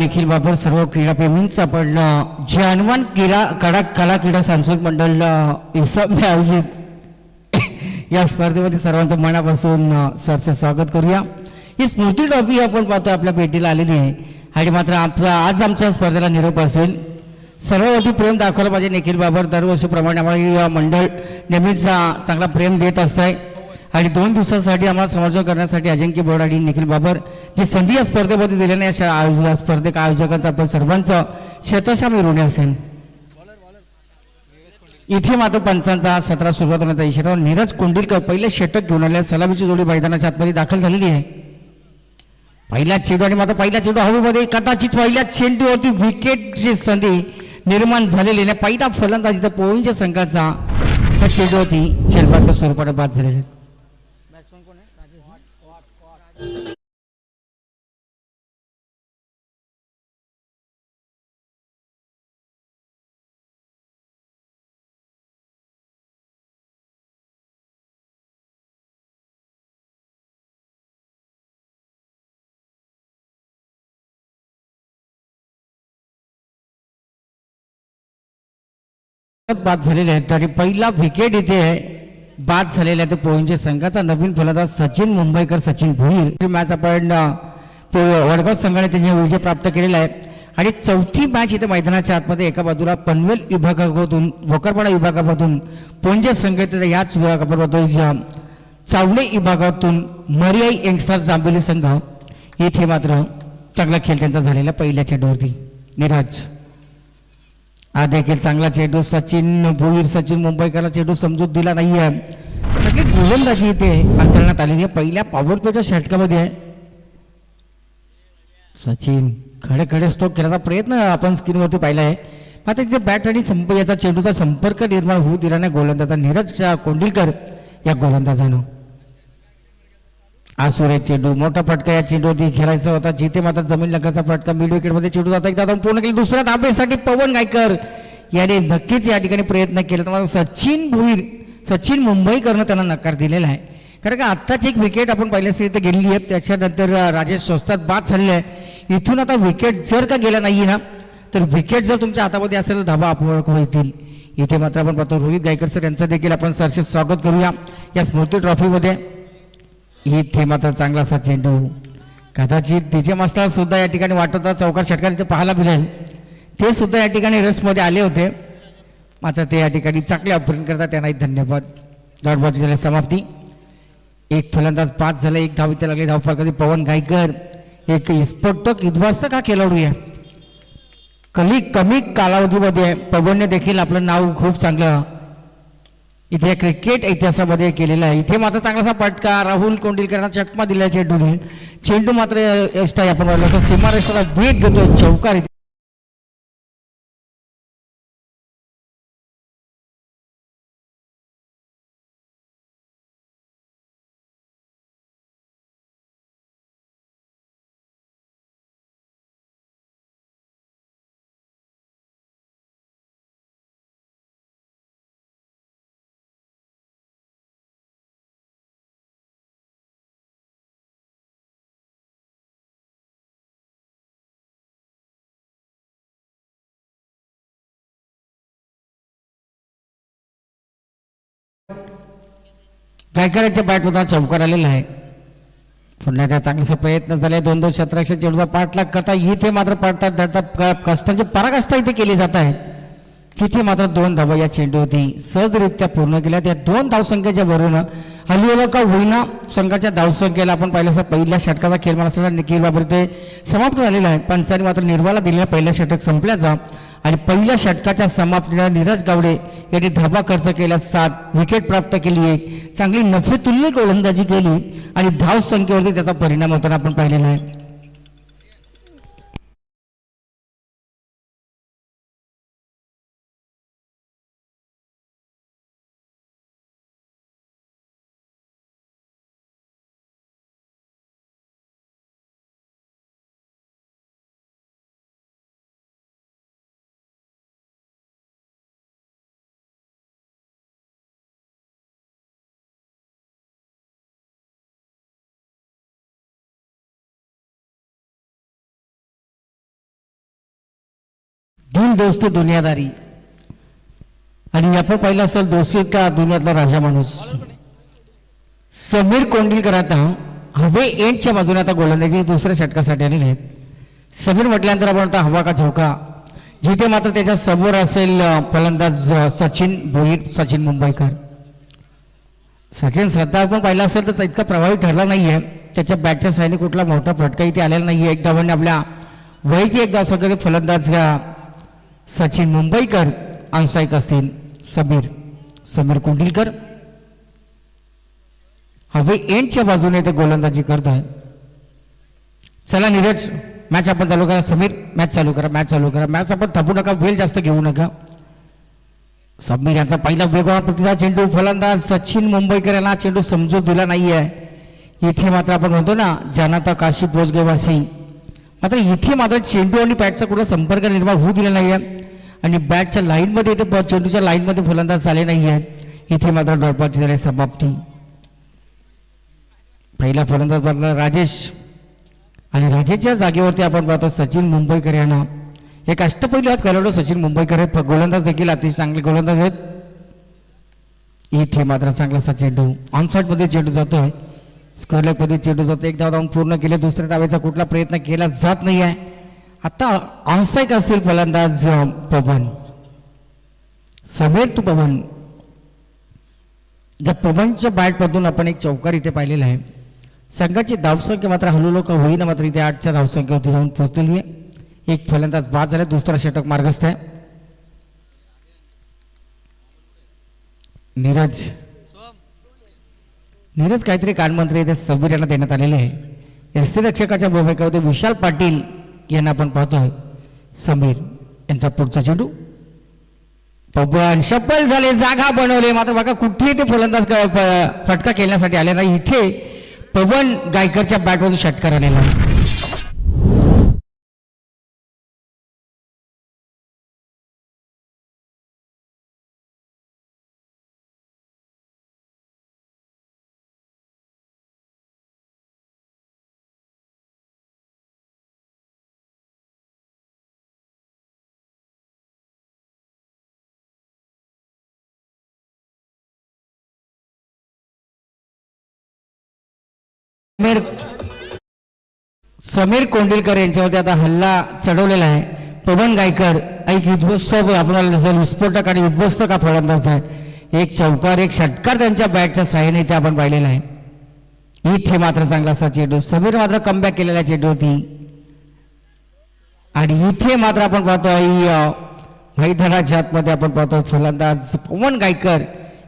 निखिल बाबर सर्व क्रीडाप्रेमींचा पण जानवान कला क्रीडा सांस्कृतिक मंडळ इसम आयोजित या स्पर्धेमध्ये सर्वांचं मनापासून सरसे स्वागत करूया। ही स्मृती ट्रॉफी आपण पाहतो आपल्या भेटीला आलेली आहे आणि मात्र आज आमच्या स्पर्धेला निरोप असेल। सर्ववरती प्रेम दाखवलं पाहिजे। निखिल बाबर दरवर्षीप्रमाणे आम्हाला मंडळ नेहमीच चांगला प्रेम देत असतंय आणि 2 दिवसांसाठी आम्हाला समर्थन करण्यासाठी अजिंक्य बोर्ड आणि निखिल बाबर जी संधी या स्पर्धेमध्ये दिल्याने या स्पर्धेक आयोजकांचा आपण सर्वांचं शतशः मी ऋणी असेल। इथे मात्र पंचांचा 17 सुरुवात होण्याचा इशारा। नीरज कोंडिलकर पहिले षटक घेऊन आले। सलामीची जोडी मैदानाच्या आतमध्ये दाखल झालेली आहे। पहिला चेंडू आणि मात्र पहिला चेंडू हवेमध्ये कदाचित पहिल्या चेंडूवरती विकेटची संधी निर्माण झालेली आहे। पहिला फलंदाज इथं पोईंच्या संघाचा त्या चेंडूवरती चेंडूच्या स्वरूपाने बाद झालेले आहे। बाद झालेले आहेत आणि पहिला विकेट इथे बाद झालेला आहे तो पोईंच्या संघाचा नवीन फलंदाज सचिन मुंबईकर सचिन भोईर। मॅच आपण वडगाव संघाने त्याचे विजय प्राप्त केलेला आहे आणि चौथी मॅच इथे मैदानाच्या आतमध्ये एका बाजूला पनवेल विभागातून भोकरपाडा विभागामधून पोंजे संघ याच विभागामधून चावडे विभागातून मरियाई यंगस्टर जांभोली संघ इथे मात्र चांगला खेळ त्यांचा झालेला पहिल्या चेंडूवरती नीरज हा देखील चांगला चेंडू सचिन भोईर सचिन मुंबईकरला चेंडू समजूत दिला नाहीये। सगळी गोलंदाजी इथे अंतरण्यात आलेली आहे। पहिल्या पॉवर प्लेच्या षटकामध्ये सचिन खडे खडे स्ट्रोक केल्याचा प्रयत्न आपण स्क्रीनवरती पाहिला आहे। मात्र तिथे बॅट आणि याचा चेंडूचा संपर्क निर्माण होऊ दिला नाही गोलंदाजा नीरज कोंडिलकर या गोलंदाजानं। आसुरे चेंडू मोठा फटका या चेंडूवरती खेळायचा होता। जिथे मात्र जमीन लगाचा फटका मिड विकेट मध्ये चेंडू जाता एकदा पूर्ण केली। दुसऱ्या धाबेसाठी पवन गायकर याने नक्कीच या ठिकाणी प्रयत्न केला तर सचिन भोईर सचिन मुंबईकरनं त्यांना नकार दिलेला आहे। कारण का आत्ताच एक विकेट आपण पहिल्याच इथे गेलेली आहे त्याच्यानंतर राजेश स्वस्तात बाद झालेला आहे। इथून आता विकेट जर का गेला नाहीये ना तर विकेट जर तुमच्या हातामध्ये असेल तर धाबा आपोआप होतील। इथे मात्र आपण पाहतो रोहित गायकर सर यांचं देखील आपण सरसे स्वागत करूया या स्मृती ट्रॉफीमध्ये। इथे मात्र चांगला असा चेंडू कदाचित तिचे मास्टर सुद्धा या ठिकाणी वाटत चौकार षटकार इथे पाहायला मिळेल ते सुद्धा या ठिकाणी रसमध्ये आले होते। मात्र ते या ठिकाणी चांगले ऑपरेट करतात त्यांनाही धन्यवाद। दॉटबॉल झाली समाप्ती। एक फलंदाज पाच झाला एक धाव इथे लागली धावफलकाची पवन गायकर एक स्फोटक उद्ध्वस्त का खेळाडू आहे। कमी कालावधीमध्ये पवनने देखील आपलं नाव खूप चांगलं इथे क्रिकेट इतिहासामध्ये केलेला आहे। इथे मात्र चांगलासा फटका राहुल कोंडिलकरांना चकमा दिला चेंडूने। चेंडू मात्र आपण सीमारेषेला वेग घेतो चौकार गायकरांच्या बॅट होता चौकार आलेला आहे। पुन्हा त्या चांगलासा प्रयत्न झाले 2-2 क्षेत्ररक्षक चेंडूचा पाठलाग करता इथे मात्र पडतात धडतात कष्टांची पराकाष्ठा इथे केली जात आहे। तिथे मात्र 2 धावा या चेंडूवरती सहजरित्या पूर्ण केल्या। त्या 2 धावसंख्येच्या वरून हल्ली का होईना संघाच्या धावसंख्येला आपण पाहिलं पहिल्या षटकाचा खेळ मला निखिल बाबर ते समाप्त झालेला आहे। पंचांनी मात्र निर्वाला दिलेला पहिला षटक संपल्याचा आणि पहिल्या षटकाच्या समाप्तीला नीरज गावडे यांनी धाबा खर्च केला 7 विकेट प्राप्त केली एक चांगली नफेतुल्य गोलंदाजी केली आणि धाव संख्येवरती त्याचा परिणाम होताना आपण पाहिलेला आहे। दिल दोस्त दुनियादारी. आणि आपण पाहिलं असेल दोस्ती का दुनियातला राजा माणूस समीर कोंडिलकर आता हवे एंडच्या बाजूने आता गोलंदाजी दुसऱ्या षटकासाठी आलेले आहेत. समीर म्हटल्यानंतर आपण आता हवा का झोका, जिथे मात्र त्याच्या समोर असेल फलंदाज सचिन भोईर, सचिन मुंबईकर. सचिन सध्या आपण पाहिला असेल तर इतका प्रभावी ठरला नाहीये, त्याच्या बॅटच्या साहाय्याने कुठला मोठा फटका इथे आलेला नाहीये. एक धावाने आपल्या वैयक्तिक एक धाव संघाचे फलंदाज सचिन मुंबईकर ऑनस्ट्राईक असतील. समीर कोंडिलकर हवे एंडच्या बाजूने ते गोलंदाजी करत आहे. चला नीरज, मॅच आपण चालू करा. समीर मॅच चालू करा. मॅच आपण थांबू नका, वेळ जास्त घेऊ नका. समीर यांचा पहिला वेगवान प्रतिसाद चेंडू, फलंदाज सचिन मुंबईकर यांना चेंडू समजू दिला नाहीये. इथे मात्र आपण म्हणतो ना जानाता काशी पोचगेवासी, मात्र इथे मात्र चेंडू आणि बॅटचा कुठला संपर्क निर्माण होऊ दिला नाहीये आणि बॅटच्या लाईनमध्ये इथे चेंडूच्या लाईनमध्ये फलंदाज आले नाहीये. इथे मात्र डॉटबॉलची झाली समाप्ती. पहिला फलंदाज बदला राजेश आणि राजेशच्या जागेवरती आपण पाहतो सचिन मुंबईकर यांना. एक अष्टपैलू खेळाडू सचिन मुंबईकर आहेत, गोलंदाज देखील अतिशय चांगले गोलंदाज आहेत. इथे मात्र चांगलासा चेंडू ऑनसाईडमध्ये चेंडू जातोय, स्क्वेअर लेगमध्ये चेंडू जातो. एक धाव धावून पूर्ण केले, दुसऱ्या धावेचा कुठला प्रयत्न केला जात नाही आहे. आता ऑनसाईड असतील फलंदाज पवन. समीर टू पवन. ज्या पवनच्या बॅटमधून आपण एक चौकार इथे पाहिलेला आहे. संघाची धावसंख्या मात्र हलू का होईना, मात्र इथे 8च्या धावसंख्येवरती जाऊन पोहोचलेली आहे. एक फलंदाज बाद झाला, दुसरा षटक मार्गस्थ आहे. नीरज काहीतरी कानमंत्री इथे समीर यांना देण्यात आलेले आहे. यष्टीरक्षकाच्या भूमिकेमध्ये विशाल पाटील यांना आपण पाहतोय. समीर यांचा पुढचा चेंडू, पवन शप्पल झाले, जागा बनवले, मात्र बघा कुठेही ते फलंदाज फटका खेळण्यासाठी आले नाही. इथे पवन गायकरच्या बॅटमधून षटकार आलेला आहे. समीर कोंडिलकर यांच्यावरती आता हल्ला चढवलेला आहे. पवन गायकर एक उद्ध्वस्त आपल्याला विस्फोटक आणि उद्ध्वस्त का फलंदाज आहे. एक चौकार एक षटकार त्यांच्या बॅटच्या साहाय्याने इथे आपण पाहिलेला आहे. इथे मात्र चांगला असा चेंडू, समीर मात्र कमबॅक केलेला चेंडू होती. आणि इथे मात्र आपण पाहतोय मैदानाच्या आतमध्ये आपण पाहतोय फलंदाज पवन गायकर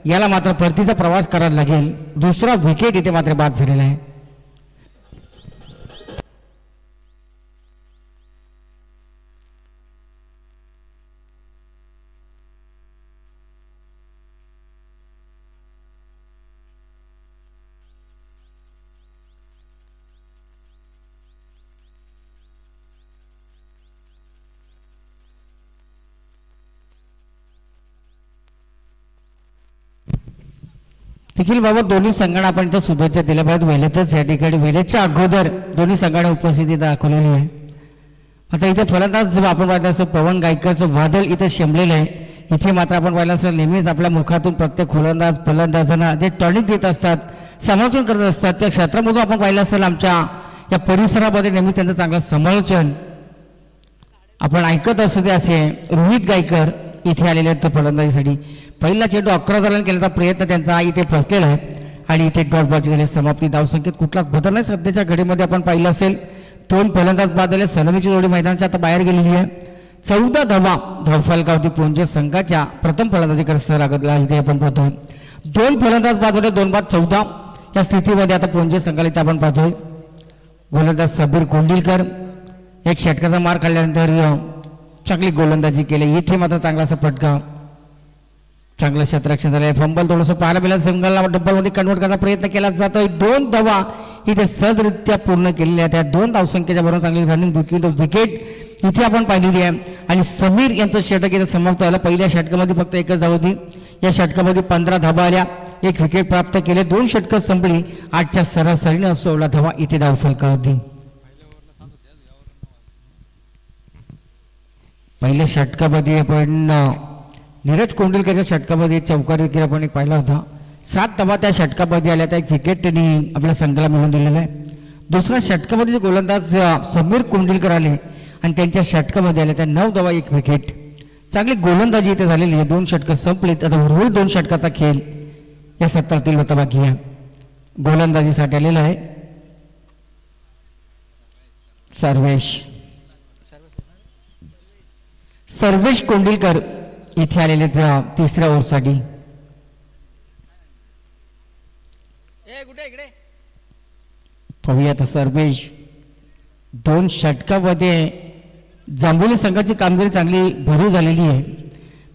याला मात्र परतीचा प्रवास करायला लागेल. दुसरा विकेट इथे मात्र बाद झालेला आहे. देखील बाबा दोन्ही संघांना आपण इथं शुभेच्छा दिल्या पाहिजेत. वेळेतच या ठिकाणी वेळेच्या अगोदर दोन्ही संघाने उपस्थिती दाखवलेली आहे. आता इथे फलंदाज आपण पाहिलं असं पवन गायकरचं वादळ इथे शमलेलं आहे. इथे मात्र आपण पाहिलं असं नेहमीच आपल्या मुखातून प्रत्येक फलंदाजांना जे टॉनिक देत असतात, समालोचन करत असतात, त्या क्षेत्रामधून आपण पाहिलं असेल आमच्या या परिसरामध्ये नेहमीच त्यांचं चांगलं समालोचन आपण ऐकत असतो. ते असे रोहित गायकर इथे आलेले आहेत फलंदाजीसाठी. पहिला चेंडू 11 रन केल्याचा प्रयत्न त्यांचा इथे फसलेला आहे आणि इथे डॉट बॉलची झाली समाप्ती. धावसंख्येत कुठलाच बदल नाही. सध्याच्या घडीमध्ये आपण पाहिलं असेल 2 फलंदाज बाद झाले. सलामीची जोडी मैदानाच्या आता बाहेर गेलेली आहे. 14 धावा धावफलकावरती पोंजे संघाच्या प्रथम फलंदाजी करत लागतला इथे आपण पाहतोय. 2 फलंदाज बाद होते, 2 बाद 14 या स्थितीमध्ये आता पोंजे संघाला इथे आपण पाहतोय. गोलंदाज समीर कोंडिलकर एक षटकाचा मार खाल्ल्यानंतर चांगली गोलंदाजी केली. इथे मात्र चांगला असा फटका, चांगलं क्षेत्ररक्षण झालं. फंबल थोडंसं पाहायला मिळालं. संघाला डब्बलमध्ये कन्वर्ट करण्याचा प्रयत्न केला जातोय. 2 धावा इथे सहजरित्या पूर्ण केलेल्या. त्या 2 धावसंख्येच्या बरोबर चांगली रनिंग विकेट इथे आपण पाहिलेली आहे. आणि समीर यांचं षटक इथे समाप्त झालं. पहिल्या षटकामध्ये फक्त 1च धाव होती. या षटकामध्ये 15 धावा आल्या, 1 विकेट प्राप्त केले. 2 षटकं संपली. 8च्या सरासरीने 16 धावा इथे धावफलकावरती. पहिल्या षटकामध्ये आपण नीरज कोंडिलकरच्या षटकामध्ये चौकारी विकेट आपण एक पाहिला होता. 7 धावा त्या षटकामध्ये आल्या, त्या एक विकेट त्यांनी आपल्या संघाला मिळवून दिलेला आहे. दुसऱ्या षटकामध्ये गोलंदाज समीर कोंडिलकर आले आणि त्यांच्या षटकामध्ये आल्या त्या 9 धावा 1 विकेट. चांगली गोलंदाजी इथे झालेली आहे. 2 षटकं संपलीत. आता उर्वरित 2 षटकाचा खेळ या सत्रातील होता बाकी आहे. गोलंदाजीसाठी आलेला आहे सर्वेश कोंडिलकर इथे आलेले त्या तिसऱ्या ओव्हरसाठी. पाहूया आता सर्वेश 2 षटकामध्ये जांभोली संघाची कामगिरी चांगली भरीव झालेली आहे.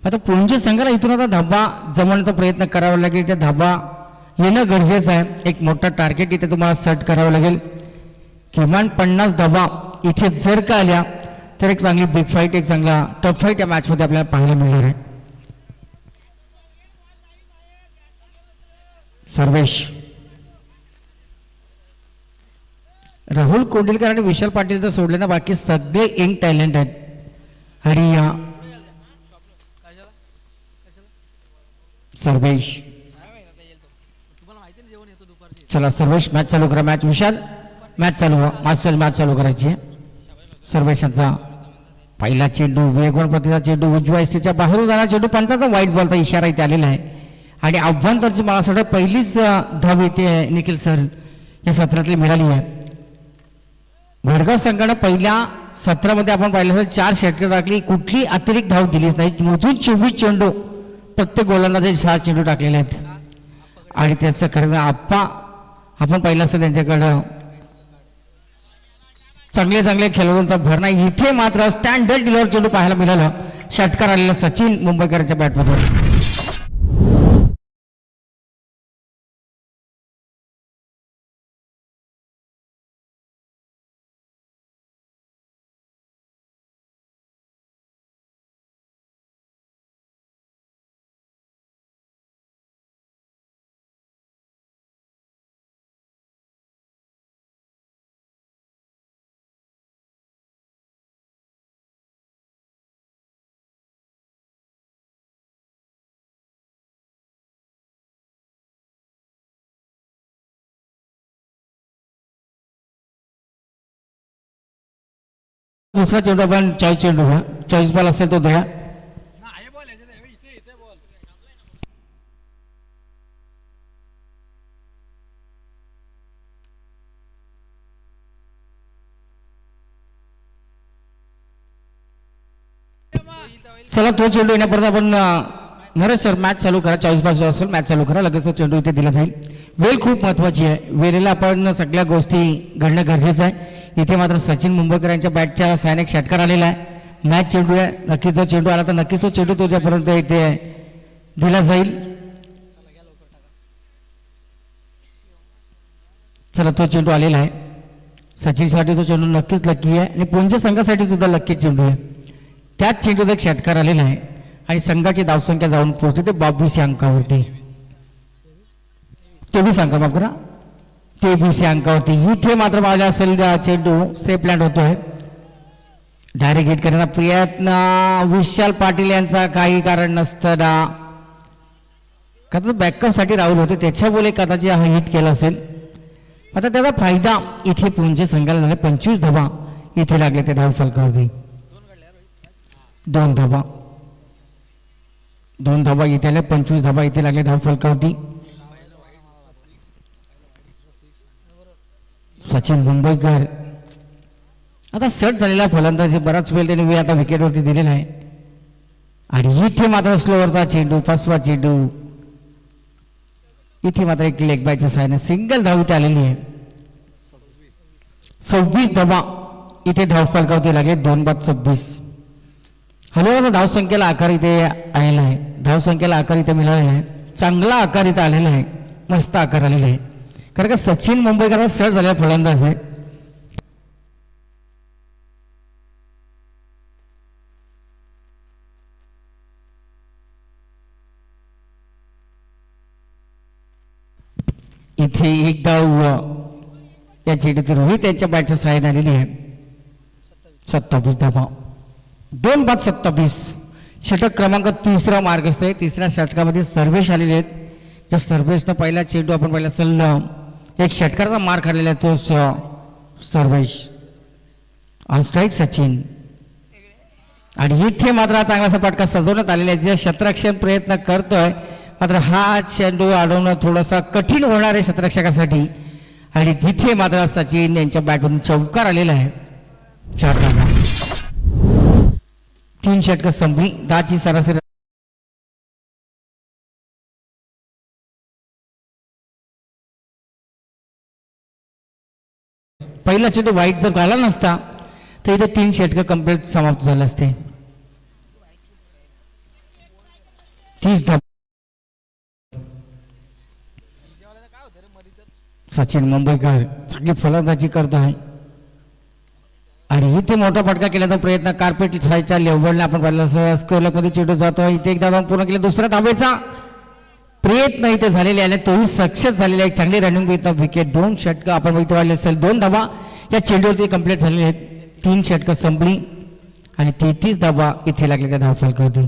आता पुंजे संघाला इथून आता धाबा जमवण्याचा प्रयत्न करावा लागेल. त्या धाबा येणं गरजेचं आहे. एक मोठा टार्गेट इथे तुम्हाला सेट करावं लागेल. किमान 50 धाबा इथे जर का आल्या तर एक चांगली बिग फाईट, एक चांगला टफ फाईट या मॅचमध्ये आपल्याला पाहायला मिळणार आहे. सर्वेश, राहुल कोंडिलकर आणि विशाल पाटील तर सोडले ना, बाकी सगळे यंग टॅलेंट आहेत. आणि सर्वेश, चला सर्वेश मॅच चालू करा. विशाल मॅच चालू करायची आहे. सर्वेशांचा पहिला चेंडू, वेगवान प्रतीचा चेंडू, उजव्या एसटीच्या बाहेरून जाणारा चेंडू, पंचाचा वाईट बॉलचा इशारा इथे आलेला आहे. आणि अभ्यंतरची मला असं वाटतं पहिलीच धाव इथे निखिल सर या सत्रातली मिळाली आहे. वडगाव संघानं पहिल्या सत्रामध्ये आपण पाहिलं तर 4 षटकं टाकली, कुठली अतिरिक्त धाव दिलीच नाही. मोजून 24 चेंडू प्रत्येक गोलंदाजाचे 6 चेंडू टाकलेले आहेत. आणि त्याचं खरं आप्पा आपण पाहिलं असं त्यांच्याकडं चांगले खेळाडूंचा भर नाही. इथे मात्र स्टँडर्ड डिलवर चेंडू पाहायला मिळालं. षटकार आलेला सचिन मुंबईकरांच्या बॅटमधून. दुसरा चेंडू आपण 40 चेंडू घ्या. 40 बॉल असेल तो द्या. चला तो चेंडू येण्यापर्यंत आपण नरेश सर मॅच चालू करा. 40 बॉल असेल मॅच चालू करा. लगेच तो चेंडू इथे दिला जाईल. वेळ खूप महत्वाची आहे. वेळेला आपण सगळ्या गोष्टी घडणं गरजेचं आहे. इथे मात्र सचिन मुंबईकर यांच्या बॅटच्या साहाय्याने एक षटकार आलेला आहे. मॅच चेंडू आहे. नक्कीच जो चेंडू आला तर नक्कीच तो चेंडू तुझ्यापर्यंत इथे दिला जाईल. चला तो चेंडू आलेला आहे. सचिनसाठी तो चेंडू नक्कीच लक्की आहे आणि पुंजे संघासाठी सुद्धा लक्की चेंडू आहे. त्याच चेंडूत एक षटकार आलेला आहे आणि संघाची धावसंख्या जाऊन पोहोचते ते 22 अंकावरती. 23 अंक माफ करा, 23 अंकावरती. इथे मात्र माझ्या असेल चेंडू सेफ लँड होतोय. डायरेक्ट हिट करण्याचा प्रयत्न विशाल पाटील यांचा काही कारण नसताना कदाचित बॅकअपसाठी राहुल होते त्याच्यामुळे कदाचित हा हिट केला असेल. आता त्याचा फायदा इथे पुंजे संघाला झाला. 25 धावा इथे लागले ते धाव फलकावरती. 2 धावा इथे आले. 25 धावा इथे लागले धाव फलकावरती. सचिन मुंबईकर आता सेट झालेला फलंदाजी बराच वेळ त्यांनी आता विकेटवरती दिलेला आहे. आणि इथे मात्र स्लोअरचा चेंडू, 5वा चेंडू, इथे मात्र एक लेग बायच्या सहाय्याने सिंगल धाव इथे आलेली आहे. 26 धावा इथे धाव फलकावरती लागले. 2-26. हलवाचा धावसंख्येला आकार इथे आलेला आहे. धावसंख्येला आकार इथे मिळालेला आहे. चांगला आकार इथे आलेला आहे. मस्त आकार आलेला आहे. कारण का सचिन मुंबईकर सेट झालेला फलंदाज आहे. इथे एक धाव या चेंडूची रोहित यांच्या बॅटच्या सहाय्याने आलेली आहे. 27 धावा. 2 बाद 27. षटक क्रमांक 3 मार्ग असते. तिसऱ्या षटकामध्ये सर्वेश आलेले आहेत. ज्या सर्वेशनं पहिला चेंडू आपण पहिला असेल एक षटकाचा मार खाल्लेला आहे तो सर्वेश. On strike Sachin. आणि इथे मात्र हा चांगलासा फटका सजवण्यात आलेला आहे. जे क्षेत्ररक्षण प्रयत्न करतोय मात्र हा चेंडू अडवणं थोडंसं कठीण होणार आहे क्षेत्ररक्षकासाठी. आणि तिथे मात्र सचिन यांच्या बॅटमधून चौकार आलेला आहे. 4 धावा. 3 षटकं संपली. 10ची सरासरी. पहिला चेंडू वाईट जर झाला नसता तर इथे 3 षटकं कंप्लीट समाप्त झाले असते. 30 धावा. सचिन मुंबईकर चांगली फलंदाजी करतो आहे. आणि इथे मोठा फटका केल्याचा प्रयत्न कार्पेट छायच्या लेवलने आपण पाहिलं स्कोअरमध्ये चेंडू जातो. इथे एकदा जाऊन पूर्ण केले. दुसऱ्या धावेचा प्रयत्न इथे झालेले आहे. तोही सक्सेस झालेला आहे. चांगली रनिंग विकेट. 2 षटकं आपण इथे वाढले असेल. 2 धावा या चेंडूवरती कंप्लीट झालेले आहेत. 3 षटकं संपली आणि 33 धावा इथे लागले त्या धावफलकावरती.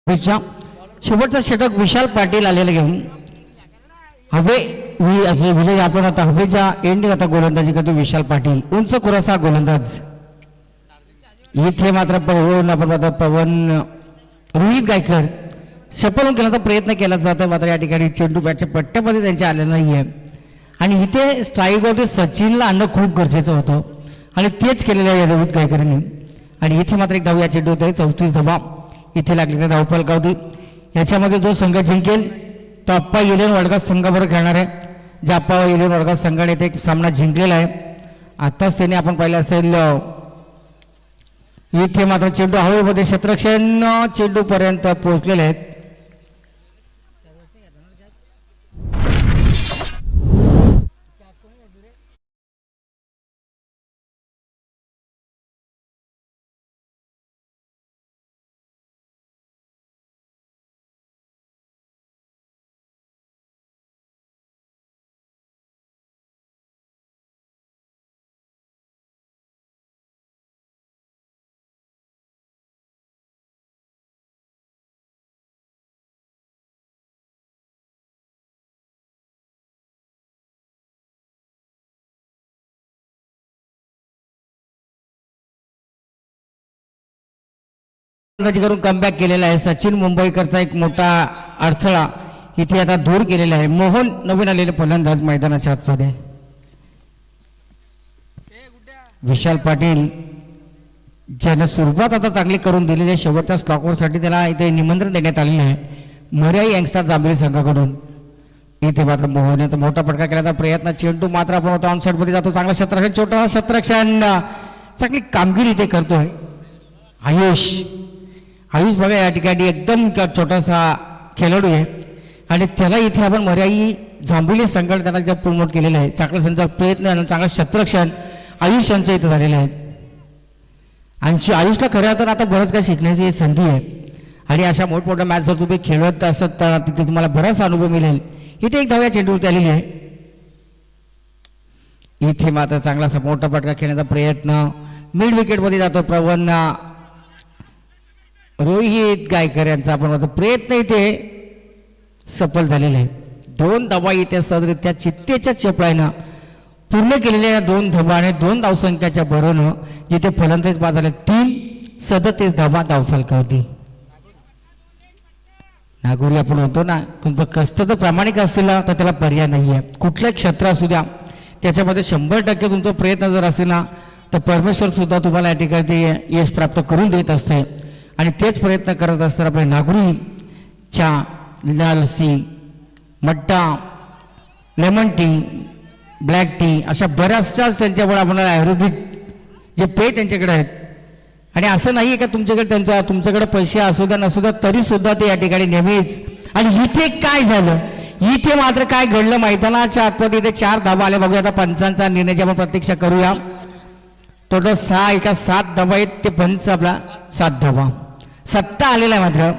शेवटचा षटक विशाल पाटील आलेला घेऊन विजय आपण आता हवेच्या एंडिंग आता गोलंदाजी करतो. विशाल पाटील उंच खुरासा गोलंदाज. इथे मात्र पवन रोहित गायकर सफल केल्याचा प्रयत्न केला जातो. मात्र या ठिकाणी चेंडू बॅटच्या पट्ट्यामध्ये त्यांच्या आलेलं नाहीये. आणि इथे स्ट्राईकवरती सचिनला आणणं खूप गरजेचं होतं आणि तेच केलेलं आहे रोहित गायकरांनी. आणि इथे मात्र एक धाव या चेंडू होते. 34 धावा इथे लागली त्या धावफलकावरती. याच्यामध्ये जो संघ जिंकेल तो आप्पा इलेवन वडगाव संघाबरोबर खेळणार आहे. ज्या आप्पा इलेवन वडगाव संघाने इथे एक सामना जिंकलेला आहे. आताच त्याने आपण पाहिलं असेल. इथे मात्र चेंडू हवेमध्ये क्षेत्ररक्षण चेंडू पर्यंत पोहोचलेले आहेत. करून कमबॅक केलेला आहे. सचिन मुंबईकरचा एक मोठा अडथळा इथे आता दूर केलेला आहे. मोहन नवीन आलेले फलंदाज मैदानाच्या आतमध्ये. विशाल पाटील ज्यानं सुरुवात आता चांगली करून दिलेली आहे. शेवटच्या स्टॉकवरसाठी त्याला इथे निमंत्रण देण्यात आलेलं आहे मर्याई यंगस्टर जांभळी संघाकडून. इथे मात्र मोहनचा मोठा फटका केल्याचा प्रयत्न. चेंडू मात्र आपण होता ऑनसाईड मध्ये जातो. चांगला क्षेत्ररक्षण छोटा क्षेत्ररक्षण चांगली कामगिरी इथे करतोय. आयुष आयुष बघा या ठिकाणी एकदम छोटासा खेळाडू आहे आणि त्याला इथे आपण मर्याई जांभुली संघटना त्यांना इथे प्रमोट केलेलं आहे. चांगला त्यांचा प्रयत्न आणि चांगलं क्षेत्ररक्षण आयुष यांच्या इथं झालेलं आहे. आणि आयुषला खऱ्या तर आता बरंच काय शिकण्याची संधी आहे आणि अशा मोठमोठ्या मॅच जर तुम्ही खेळत असत तर तिथे तुम्हाला बराच अनुभव मिळेल. इथे एक धाव या चेंडूवरती आलेली आहे. इथे मात्र चांगलासा मोठा फटका खेळण्याचा प्रयत्न मिड विकेटमध्ये जातो. प्रवन रोहित गायकर यांचा आपण मात्र प्रयत्न इथे सफल झालेला आहे. 2 धावा इथे सहजरित्या चित्तेच्या चपळाईनं पूर्ण केलेल्या 2 धावा आणि 2 धावसंख्याच्या बरोनं जिथे फलंदाज बाद झाले 37 धावा धावफलकावरती. नागोरी आपण म्हणतो ना तुमचं कष्ट जर प्रामाणिक असेल ना तर त्याला पर्याय नाही आहे. कुठलंही क्षेत्र असू द्या त्याच्यामध्ये 100% तुमचा प्रयत्न जर असेल ना तर परमेश्वर सुद्धा तुम्हाला या ठिकाणी ते यश प्राप्त करून देत असते आणि तेच प्रयत्न करत असताना आपल्या नागोरीच्या लालसी मट्टा लेमन टी ब्लॅक टी अशा बऱ्याचशाच त्यांच्याकडे आपल्याला आयुर्वेदिक जे पेय त्यांच्याकडे आहेत आणि असं नाही आहे का तुमच्याकडे पैसे असू द्या नसू द्या तरी सुद्धा ते या ठिकाणी नेहमीच. आणि इथे काय झालं इथे मात्र काय घडलं मैदानाच्या आतमध्ये इथे 4 धावा आल्या. बघूया आता पंचांचा निर्णयाची आपण प्रतीक्षा करूया. टोटल 6 एका 7 धावा आहेत ते पंच आपला 7 धावा सत्ता आलेला आहे. मात्र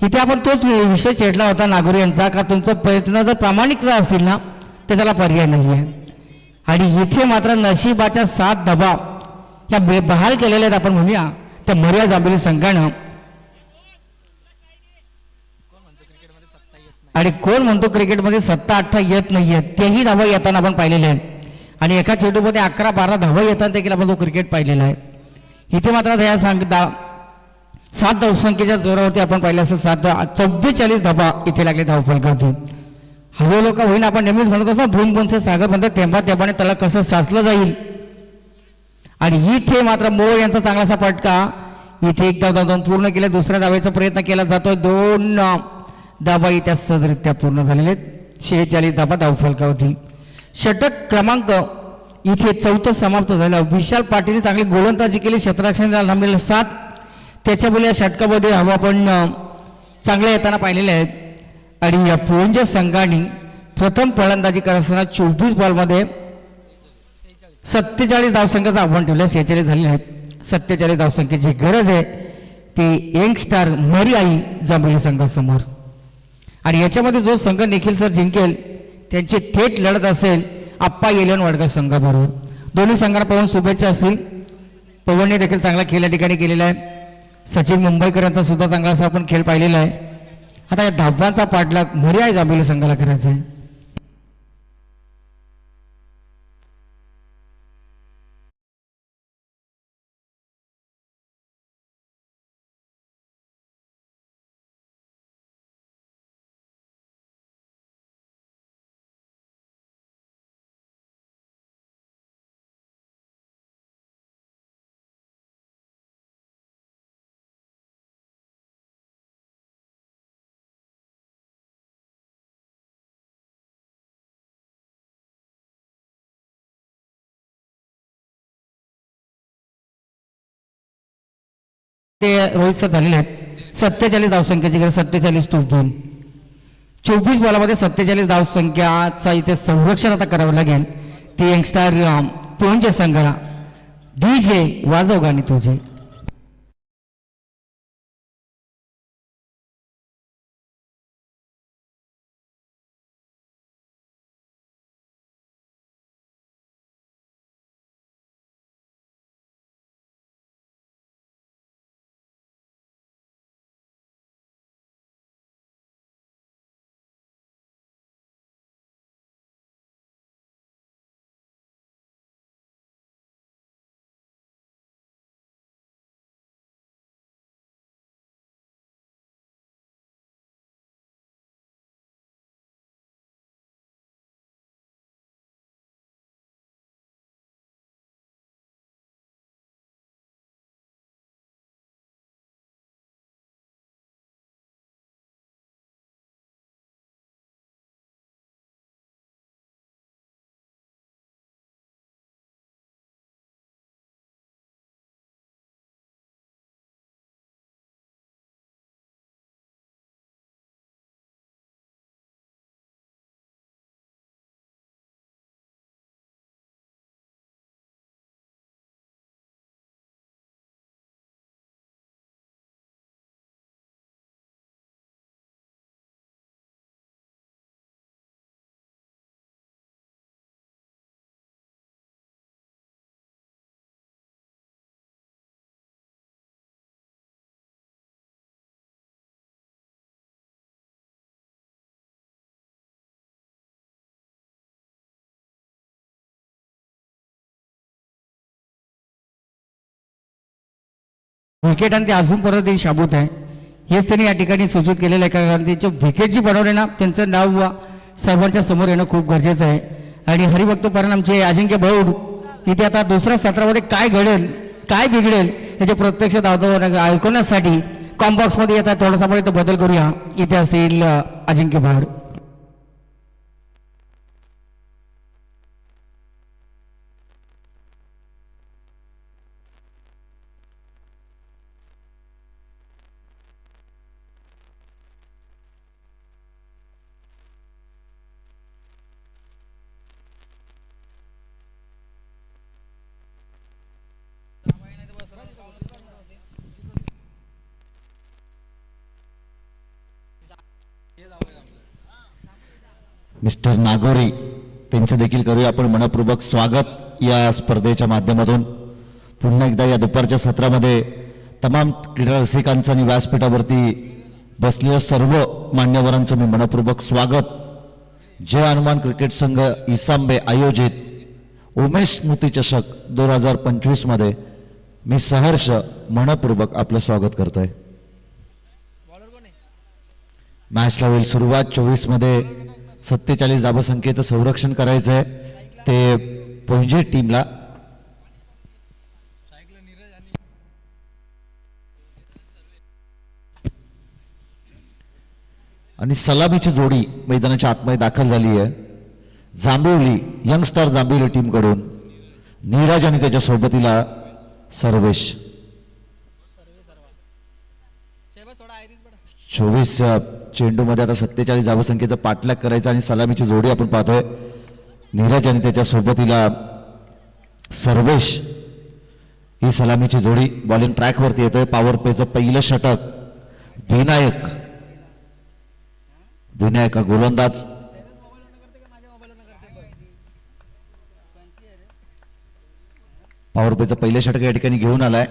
इथे आपण तोच विषय छेडला होता नागोरी यांचा का तुमचा प्रयत्न जर प्रामाणिक असेल ना तर त्याला पर्याय नाही आहे. आणि इथे मात्र नशिबाच्या 7 धावा या बहाल केलेल्या आहेत आपण म्हणूया त्या मर्या जांभुली संघानं. आणि कोण म्हणतो क्रिकेटमध्ये 7-8 येत नाहीये तेही धावा येताना आपण पाहिलेले आहेत आणि एका चेंडूमध्ये 11-12 धावा येताना देखील आपण तो क्रिकेट पाहिलेला आहे. इथे मात्र ह्या 7 धावसंख्येच्या जोरावरती आपण पाहिलं असं 44 धावा इथे लागले धावफलकावरती. हळू लोक होईन आपण नेहमीच म्हणत असतो भूमबंच सागर म्हणतात तेव्हा तेव्हाने त्याला कसं साचलं जाईल. आणि इथे मात्र मोर यांचा चांगलासा फटका इथे एक धाव धावून पूर्ण केलं. दुसऱ्या धावेचा प्रयत्न केला जातोय. 2 धावा इथे सहजरित्या पूर्ण झालेले आहेत. 46 धावा धावफलकावरती. षटक क्रमांक इथे 4थं समाप्त झालं. विशाल पाटीलने चांगली गोलंदाजी केली. क्षेत्ररक्षणाला थांबलेलं 7 त्याच्यामुळे या षटकामध्ये हवा पण चांगल्या येताना पाहिलेले आहेत. आणि या पुंज संघाने प्रथम फलंदाजी करत असताना 24 बॉलमध्ये 47 धावसंख्येचं आव्हान ठेवलं. 46 झालेले आहेत. 47 धावसंख्येची गरज आहे ती यंगस्टार मर्याई जांभुली संघासमोर. आणि याच्यामध्ये जो संघ निखिल सर जिंकेल त्यांची थेट लढत असेल आप्पा येलन वडगाव संघाबरोबर. दोन्ही संघांना पवन शुभेच्छा असतील. पवनने देखील चांगला खेळ या ठिकाणी केलेला आहे. सचिन मुंबईकर यांचा सुद्धा चांगला असा आपण खेळ पाहिलेला आहे. आता या धावांचा पाठलाग मर्याई जांभुली संघाला करायचा आहे. ते रोहित सर झालेले आहेत. 47 धावसंख्येची गरज 47-2. 24 बॉलामध्ये 47 धावसंख्याचा इथे संरक्षण आता करावं लागेल. ते यंगस्टार पुंज संघाला. DJ वाजव गाणी तुझे. विकेट आणि ते अजून परत ते शाबूत आहे. हेच त्यांनी या ठिकाणी सूचित केलेलं आहे कारण त्यांच्या विकेट जी बनवले ना त्यांचं नाव सर्वांच्या समोर येणं खूप गरजेचं आहे. आणि हरिभक्त परिणामचे अजिंक्य भाऊ इथे आता दुसऱ्या सत्रामध्ये काय घडेल काय बिघडेल याचे प्रत्यक्ष धावतो ऐकवण्यासाठी कॉम्बॉक्समध्ये येतात. थोडासा आपण इथं बदल करूया. इथे असतील अजिंक्य भाड. मिस्टर नागोरी त्यांचं देखील करूया आपण मनपूर्वक स्वागत या स्पर्धेच्या माध्यमातून. पुन्हा एकदा या दुपारच्या सत्रामध्ये तमाम क्रीडा रसिकांचं आणि व्यासपीठावरती बसलेल्या सर्व मान्यवरांचं मी मनपूर्वक स्वागत. जय हनुमान क्रिकेट संघ इसांबे आयोजित उमेश स्मृती चषक 2025 मध्ये मी सहर्ष मनपूर्वक आपलं स्वागत करतोय. मॅचला होईल सुरुवात. 24 मध्ये 47 धावसंख्येचं संरक्षण करायचं आहे ते पोंजे टीमला. आणि सलामीची जोडी मैदानाच्या आतमध्ये दाखल झाली आहे. जांभिवली यंगस्टार जांभिवली टीम कडून नीरज आणि त्याच्या सोबतीला सर्वेश. 24 चेंडूमध्ये आता 47 धावसंख्येचा पाठलाग करायचा आणि सलामीची जोडी आपण पाहतोय. नीरज आणि त्याच्या सोबतीला सर्वेश ही सलामीची जोडी बॉलिंग ट्रॅकवरती येतोय. पॉवर प्लेचं पहिलं षटक विनायक. विनायक गोलंदाज. पॉवर प्लेचं पहिलं षटक या ठिकाणी घेऊन आलाय.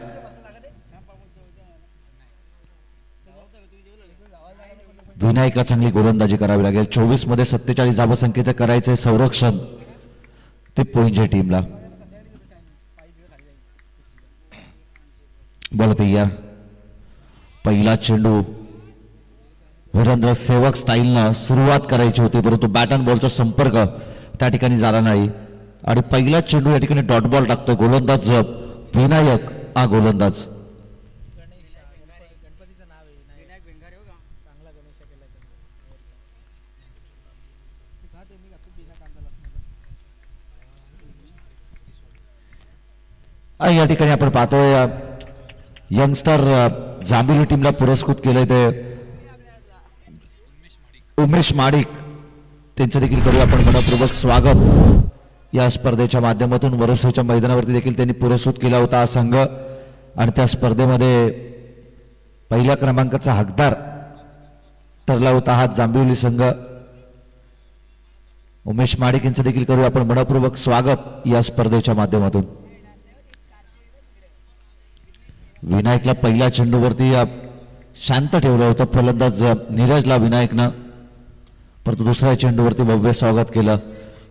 विनायकला चांगली गोलंदाजी करावी लागेल. 24 मध्ये 47 धावसंख्येचं करायचंय संरक्षण ते पोंजे टीमला. बोला तयार. पहिला चेंडू वीरेंद्र सेवक स्टाईलनं सुरुवात करायची होती परंतु बॅट अँड बॉलचा संपर्क त्या ठिकाणी झाला नाही आणि पहिला चेंडू या ठिकाणी डॉट बॉल टाकतोय गोलंदाज विनायक. हा गोलंदाज या ठिकाणी आपण पाहतोय यंगस्टर जांभिवली टीमला पुरस्कृत केलंय ते उमेश माडिक. त्यांचं देखील करूया आपण मनपूर्वक स्वागत. या स्पर्धेच्या माध्यमातून वरवसेच्या मैदानावरती देखील त्यांनी पुरस्कृत केला होता हा संघ आणि त्या स्पर्धेमध्ये पहिल्या क्रमांकाचा हकदार ठरला होता हा जांभिवली संघ. उमेश माडिक यांचं देखील करूया आपण मनपूर्वक स्वागत या स्पर्धेच्या माध्यमातून. विनायकला पहिल्या चेंडूवरती शांत ठेवलं होतं फलंदाज नीरजला विनायकनं परंतु दुसऱ्या चेंडूवरती भव्य स्वागत केलं.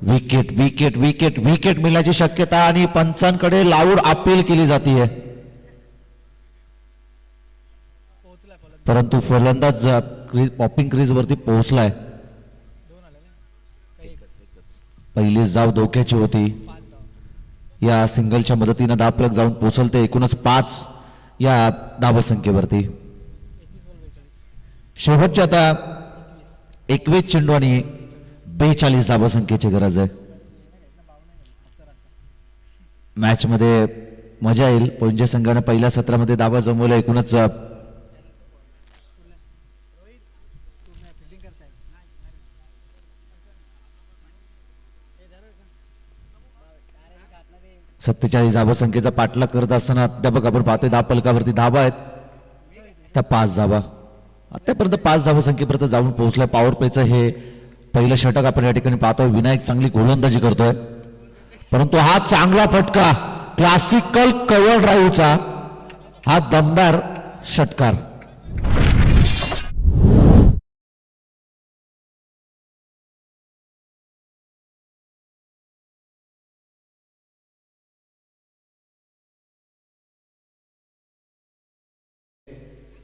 विकेट विकेट विकेट विकेट मिळण्याची शक्यता आणि पंचांकडे लाऊड अपील केली जाते परंतु फलंदाज पॉपिंग क्रीज वरती पोहोचलाय. पहिली जाव धोक्याची होती. या सिंगलच्या मदतीनं धावफलक जाऊन पोहोचलते एकूणच 5 या धावसंख्येवरती. शेवटच्या आता 21 चेंडू आणि 42 धावसंख्येची गरज आहे. मॅच मध्ये मजा येईल. पोंजे संघाने पहिल्या सत्रामध्ये धावा जमवल्या एकूणच सत्तेचाळीस धावसंख्येचा पाठलाग करत असताना अध्यापक आपण पाहतोय धाव फलकावरती धावा आहेत त्या 5 धावा. आतापर्यंत 5 धावसंख्येपर्यंत जाऊन पोहोचलाय. पॉवर प्लेचं हे पहिलं षटक आपण या ठिकाणी पाहतोय. विनायक चांगली गोलंदाजी करतोय परंतु हा चांगला फटका क्लासिकल कव्हर ड्राईव्हचा हा दमदार षटकार.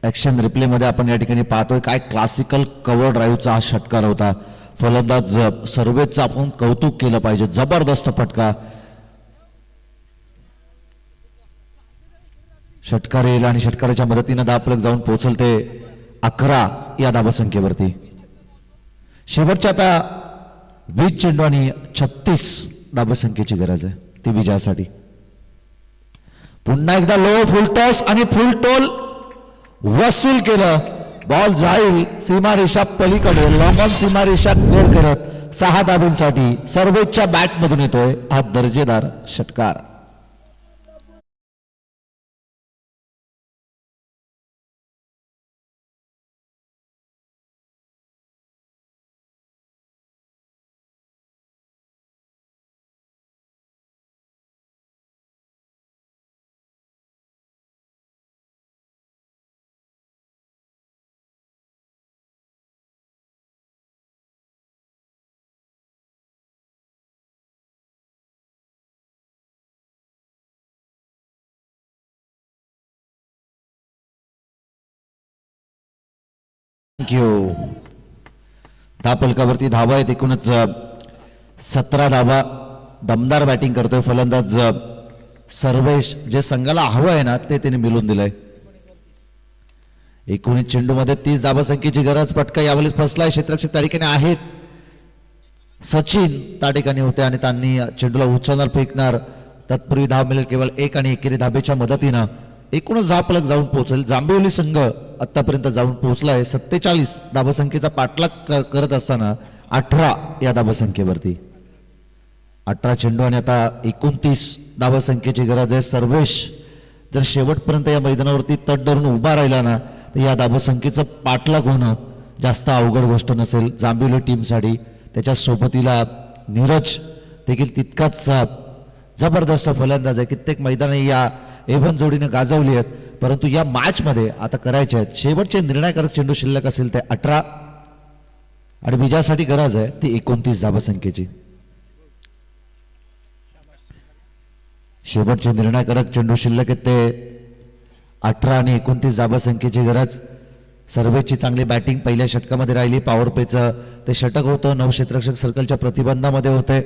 ॲक्शन रिप्लेमध्ये आपण या ठिकाणी पाहतोय काय क्लासिकल कव्हर ड्राईव्हचा हा षटकार होता. फलंदाज सर्वेचं आपण कौतुक केलं पाहिजे. जबरदस्त फटका. षटकार येईल आणि षटकाराच्या मदतीनं धावफलक जाऊन पोहोचल ते 11 या धावसंख्येवरती. शेवटच्या आता 20 चेंडू आणि 36 धावसंख्येची गरज आहे ती विजयासाठी. पुन्हा एकदा लो फुल टॉस आणि फुल टोल वसूल केलं. बॉल जाईल सीमारेषा पलीकडे. लॉंग ऑन सीमारेषा क्लिअर करत 6 धाब्यांसाठी सर्वेच्या बॅटमधून येतोय हा दर्जेदार षटकार. थँक्यू. धापलकावरती धावा आहेत एकूणच 17 धावा. दमदार बॅटिंग करतोय फलंदाज सर्वेश. जे संघाला हवं आहे ना ते त्याने मिळवून दिलंय. 19 चेंडूमध्ये 30 धावसंख्येची गरज. पटका यावेळेस फसलाय. क्षेत्ररक्षक त्या ठिकाणी आहेत. सचिन त्या ठिकाणी होते आणि त्यांनी चेंडूला उचलणार फेकणार. तत्पूर्वी धाव मिळेल केवळ 1 आणि एकेरी धाबेच्या मदतीनं. एकूणच धावफलक जाऊन पोहोचेल. जांभिवली संघ आतापर्यंत जाऊन पोहोचलाय 47 धावसंख्येचा पाठलाग करत असताना 18 या धावसंख्येवरती. 18 चेंडू आणि आता 29 धावसंख्येची गरज आहे. सर्वेश जर शेवटपर्यंत या मैदानावरती तट धरून उभा राहिला ना तर या धावसंख्येचं पाठलाग होणं जास्त अवघड गोष्ट नसेल जांभिवली टीमसाठी. त्याच्या सोबतीला नीरज देखील तितकाच जबरदस्त फलंदाज आहे. कित्येक मैदाने या एव्हन जोडीने गाजवली आहेत. परंतु या मॅचमध्ये आता करायचे आहेत शेवटचे निर्णायकारक चेंडू शिल्लक असेल ते 18 आणि विजयासाठी गरज आहे ती 29 धावसंख्येची. शेवटचे निर्णायकारक चेंडू शिल्लक आहेत ते 18 आणि 29 धावसंख्येची गरज. सर्वेची चांगली बॅटिंग पहिल्या षटकामध्ये राहिली. पॉवर प्लेचं ते षटक होतं. 9 क्षेत्ररक्षक सर्कलच्या प्रतिबंधामध्ये होते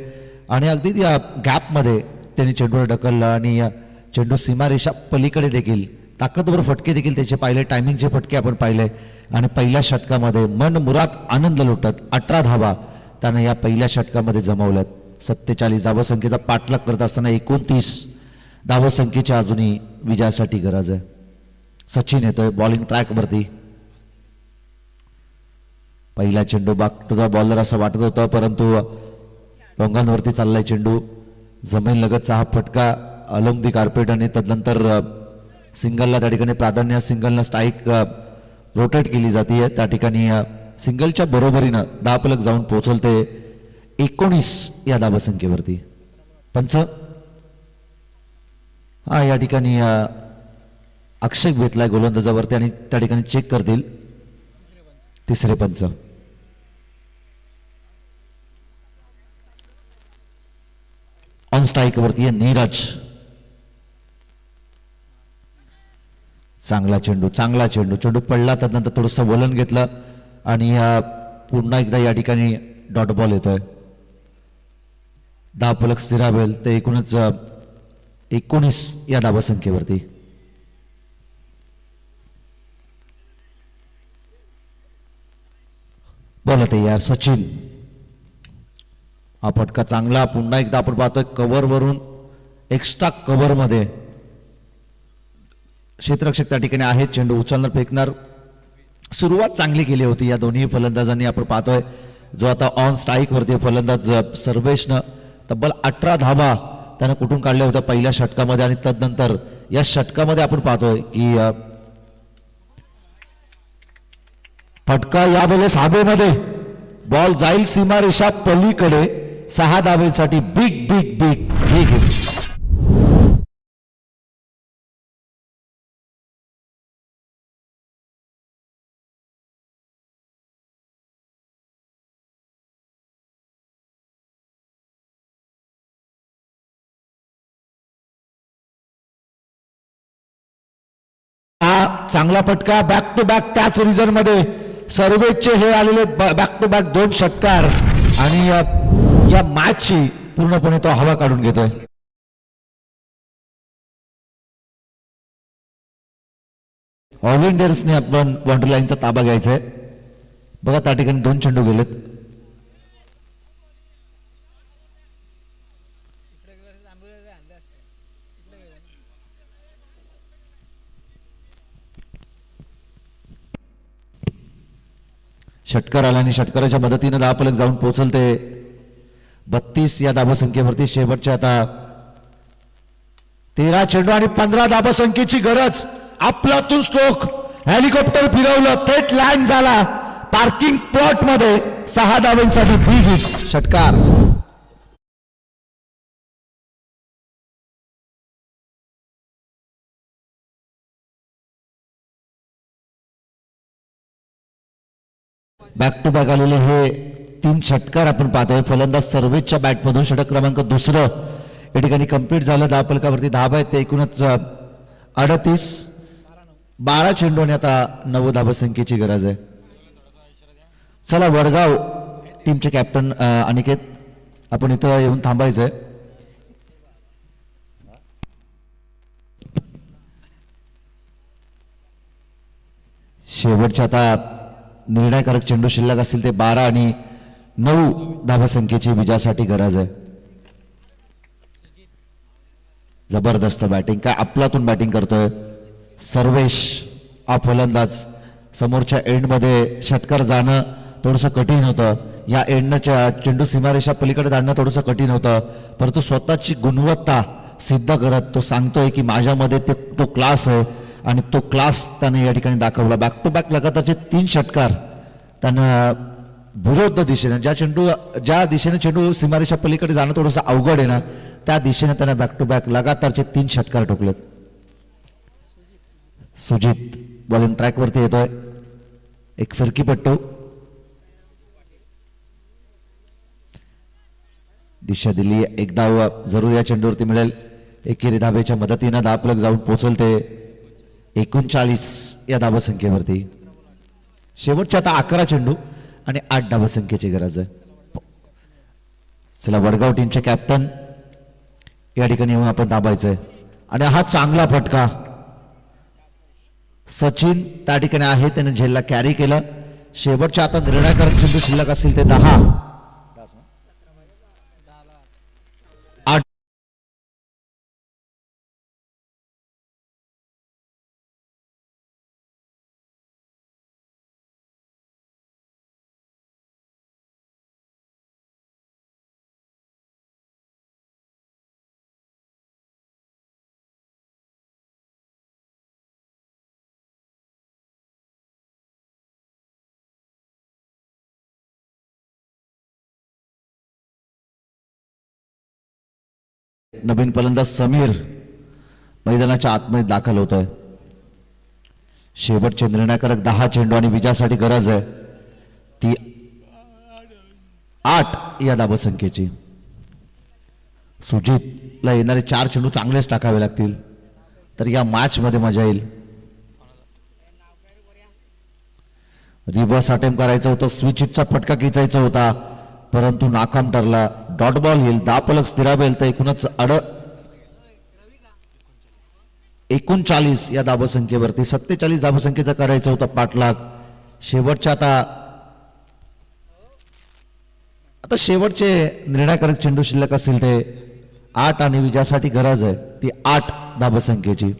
आणि अगदी या गॅपमध्ये त्यांनी चेंडूला ढकललं आणि चेंडू सीमारेषा पलीकडे देखील ताकदवर फटके देखील त्याचे पाहिले. टायमिंगचे फटके आपण पाहिले आणि पहिल्या षटकामध्ये मन मुराद आनंद लुटत 18 धावा त्यानं या पहिल्या षटकामध्ये जमवल्यात. 47 धावसंख्येचा पाठलाग करत असताना 29 धावसंख्येच्या अजूनही विजयासाठी गरज आहे. सचिन येतोय बॉलिंग ट्रॅकवरती. पहिला चेंडू बॅक टू द बॉलर असं वाटत होतं परंतु डोंगांवरती चाललाय चेंडू. जमीन लगतचा हा फटका अलोंग दी कार्पेट आणि तदनंतर सिंगलला त्या ठिकाणी प्राधान्य. सिंगलनं स्ट्राईक रोटेट केली जाते. त्या ठिकाणी सिंगलच्या बरोबरीनं धावफलक जाऊन पोहोचल ते 19 या धावसंख्येवरती. पंच हा या ठिकाणी आक्षेप घेतलाय गोलंदाजावरती आणि त्या ठिकाणी चेक करतील तिसरे पंच. ऑन स्ट्राईक वरती आहे नीरज. चांगला चेंडू चेंडू पडला. त्यानंतर थोडंसं वलन घेतलं आणि पुन्हा एकदा या ठिकाणी डॉट बॉल येतोय. धावफलक स्थिरावेल ते एकूणच 19 या धावसंख्येवरती. बोलत यार सचिन. हा फटका चांगला. पुन्हा एकदा आपण पाहतोय कव्हर वरून एक्स्ट्रा कव्हर मध्ये क्षेत्ररक्षक त्या ठिकाणी आहेत. चेंडू उचलणार फेकणार. सुरुवात चांगली केली होती या दोन्ही फलंदाजांनी. आपण पाहतोय जो आता ऑन स्ट्राईक वरती फलंदाज सर्वेशनं तब्बल 18 धावा त्यानं कुठून काढल्या होत्या पहिल्या षटकामध्ये आणि तदनंतर या षटकामध्ये आपण पाहतोय की फटका यावेळेस हवेमध्ये. बॉल जाईल सीमारेषा पलीकडे. 6 धावेसाठी बिग बिग बिग बिग. चांगला फटका, बॅक टू बॅक त्याच रिझन मध्ये सर्वेचे हे आलेले बॅक टू बॅक 2 षटकार आणि या मॅचची पूर्णपणे तो हवा काढून घेतोय. ऑल इंडियन्सने आपण बाउंड्री लाईनचा ताबा घ्यायचा आहे. बघा त्या ठिकाणी 2 चेंडू गेलेत. षटकार आला आणि षटकाराच्या मदतीने धावफलक जाऊन पोहोचलते 32 या धावसंख्येवरती. शेवटच्या आता 13 चेंडू आणि 15 धावसंख्येची गरज. आपलातून स्ट्रोक, हेलिकॉप्टर फिरवलं, थेट लँड झाला पार्किंग प्लॉट मध्ये. 6 धावांसाठी बिग हिट. षटकार बॅक टू बॅक आलेले हे 3 षटकार आपण पाहतोय. फलंदाज सर्वेच्या बॅटमधून षटक क्रमांक 2 या ठिकाणी कंप्लीट झालं. धावफलकावरती धावा आहेत ते एकूणच 38. 12 चेंडू आणि आता 9 धावसंख्येची गरज आहे. चला वडगाव टीमचे कॅप्टन अनिकेत, आपण इथं येऊन थांबायचंय. शेवटच्या आता निर्णायकारक चेंडू शिल्लक असतील ते 12 आणि 9 धावसंख्येची विजयासाठी गरज आहे. जबरदस्त बॅटिंग, काय आपलातून बॅटिंग करतोय सर्वेश हा फलंदाज. समोरच्या एंडमध्ये षटकार जाणं थोडंसं कठीण होतं. या एंडनं चेंडू सीमारेषा पलीकडे धाडणं थोडंसं कठीण होतं, परंतु स्वतःची गुणवत्ता सिद्ध करत तो सांगतोय की माझ्यामध्ये तो क्लास आहे आणि तो क्लास त्याने या ठिकाणी दाखवला. बॅक टू बॅक लगातारचे 3 षटकार त्यानं विरोध दिशेने, ज्या दिशेने चेंडू सीमारेषा पलीकडे जाणं थोडंसं अवघड आहे ना, त्या दिशेने त्याने बॅक टू बॅक लगातारचे 3 षटकार ठोकलेत. सुजित बॉलिंग ट्रॅकवरती येतोय. एक फिरकीपट्टू, दिशा दिली. एक धाव जरूर या चेंडूवरती मिळेल. एकेरी धाबेच्या मदतीनं धावफलक जाऊन पोहोचलते 39 या धावसंख्येवरती. शेवटच्या आता 11 चेंडू आणि 8 धावसंख्येची गरज आहे. चला वडगाव टीमचे कॅप्टन या ठिकाणी येऊन आपण दाबायचंय. आणि हा चांगला फटका सचिन त्या ठिकाणी आहे, त्याने झेलला कॅरी केलं. शेवटच्या आता निर्णायकारक चेंडू शिल्लक असतील ते 10. 8 नवीन फलंदाज समीर मैदानाच्या आतमध्ये दाखल होत आहे. शेवटचे निर्णायकारक 10 चेंडू आणि विजयासाठी गरज आहे ती 8 या धावसंख्येची. सुजितला येणारे 4 चेंडू चांगलेच टाकावे लागतील तर या मॅच मध्ये मजा येईल. रिव्हर्स अटेम्प्ट करायचं होतं, स्विच हिटचा फटका खेचायचा होता परंतु नाकाम ठरला. डॉट बॉल येईल, धावफलक स्थिरावेल तर एकूणच 39 या धावसंख्येवरती. 47 धावसंख्येचा करायचा होता पाठलाग. शेवटच्या आता शेवटचे निर्णायकारक चेंडू शिल्लक असतील ते 8 आणि विजयासाठी गरज आहे ती 8 धावसंख्येची.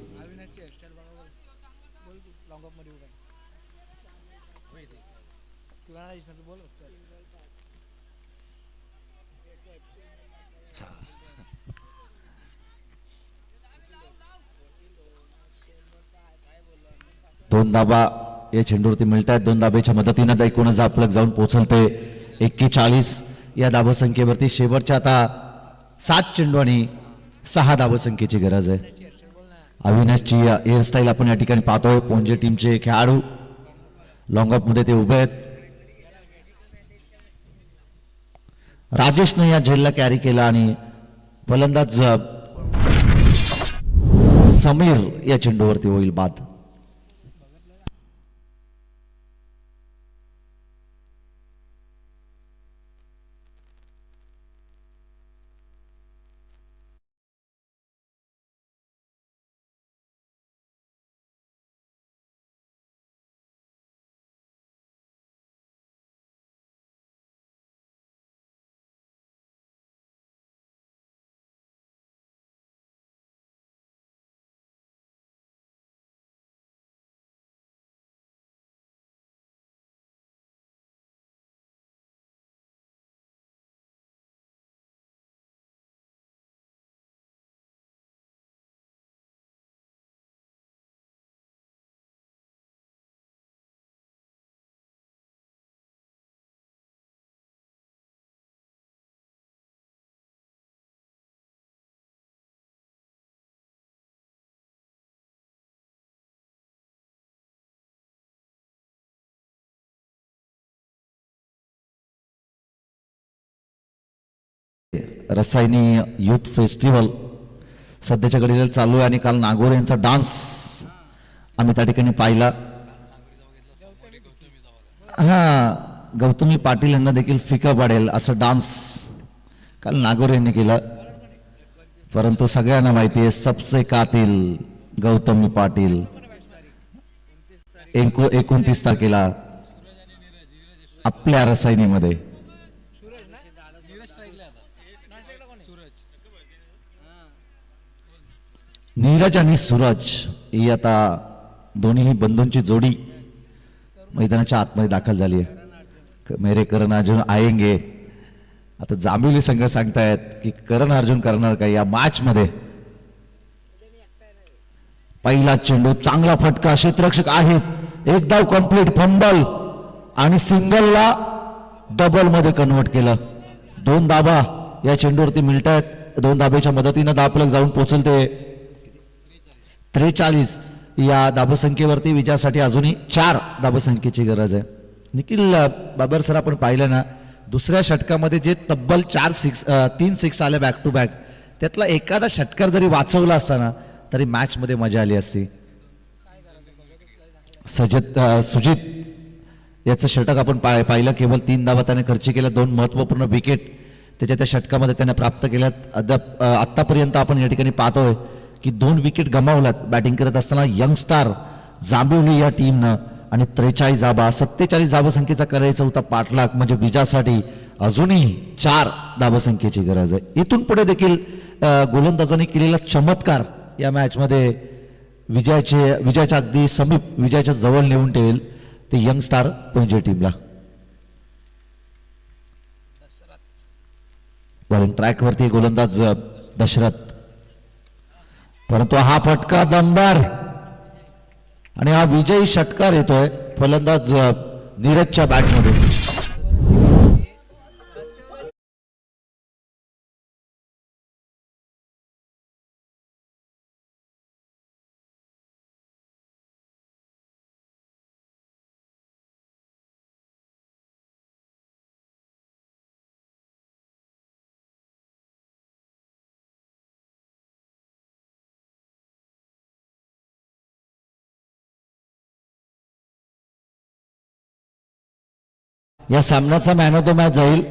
दोन धाबा या चेंडूवरती मिळत आहेत. 2 धाब्याच्या मदतीनं एकूणच धावफलक जाऊन पोहोचलते 41 या धावसंख्येवरती. शेवटच्या आता 7 चेंडू आणि 6 धावसंख्येची गरज आहे. अविनाशची हेअरस्टाईल आपण या ठिकाणी पाहतोय. पोंजे टीमचे खेळाडू लॉंग ऑफ मध्ये ते उभे आहेत. राजेशने या झेलला कॅरी केला आणि फलंदाज समीर या चेंडूवरती होईल बाद. रसायनी युथ फेस्टिवल सध्याच्या घडीला चालू आहे आणि काल नागोरे यांचा डान्स आम्ही त्या ठिकाणी पाहिला. हा, गौतमी पाटील यांना देखील फिका पडेल असं डान्स काल नागोरे यांनी केला. परंतु सगळ्यांना माहिती आहे सबसे कातिल गौतमी पाटील 29 तारखेला आपल्या रसायनीमध्ये. नीरज आणि सूरज ही आता दोन्ही बंधूंची जोडी मैदानाच्या आतमध्ये दाखल झाली आहे. मेरे करण अर्जुन आएंगे. आता जांभिवली संघ सांगतायत की करण अर्जुन करणार का या मॅच मध्ये. पहिला चेंडू चांगला फटका, क्षेत्ररक्षक आहेत, एक धाव कंप्लीट, फंबल आणि सिंगलला डबल मध्ये कन्वर्ट केलं. 2 धाबा या चेंडूवरती मिळत आहेत. 2 धाब्याच्या मदतीनं धावफलक जाऊन पोहोचलते 43. या धाबसंख्येवरती विजयासाठी अजूनही 4 धाबसंख्येची गरज आहे. निखिल बाबर सर, आपण पाहिलं ना दुसऱ्या षटकामध्ये जे तब्बल 3 सिक्स आले बॅक टू बॅक, त्यातला एखादा षटकार जरी वाचवला असताना तरी मॅच मध्ये मजा आली असती. सुजित याचं षटक आपण पाहिलं, केवळ 3 धावा त्याने खर्च केल्या. 2 महत्वपूर्ण विकेट त्याच्या त्या षटकामध्ये त्याने प्राप्त केल्यात. आतापर्यंत आपण या ठिकाणी पाहतोय की 2 विकेट गमावल्यात बॅटिंग करत असताना यंगस्टार जांभिवली या टीमनं. आणि 43 धाबा, 47 धाबसंख्येचा करायचा होता पाठलाग, म्हणजे विजयासाठी अजूनही 4 धाबसंख्येची गरज आहे. इथून पुढे देखील गोलंदाजांनी केलेला चमत्कार या मॅच मध्ये विजयाच्या अगदी समीप, विजयाच्या जवळ नेऊन ठेवेल ते यंगस्टार पुणे टीमला. बॉलिंग ट्रॅक वरती गोलंदाज दशरथ, परंतु हा फटका दमदार आणि हा विजयी षटकार येतोय फलंदाज नीरजच्या बॅटमध्ये. या सामन्याचा मॅन ऑफ द मॅच जाईल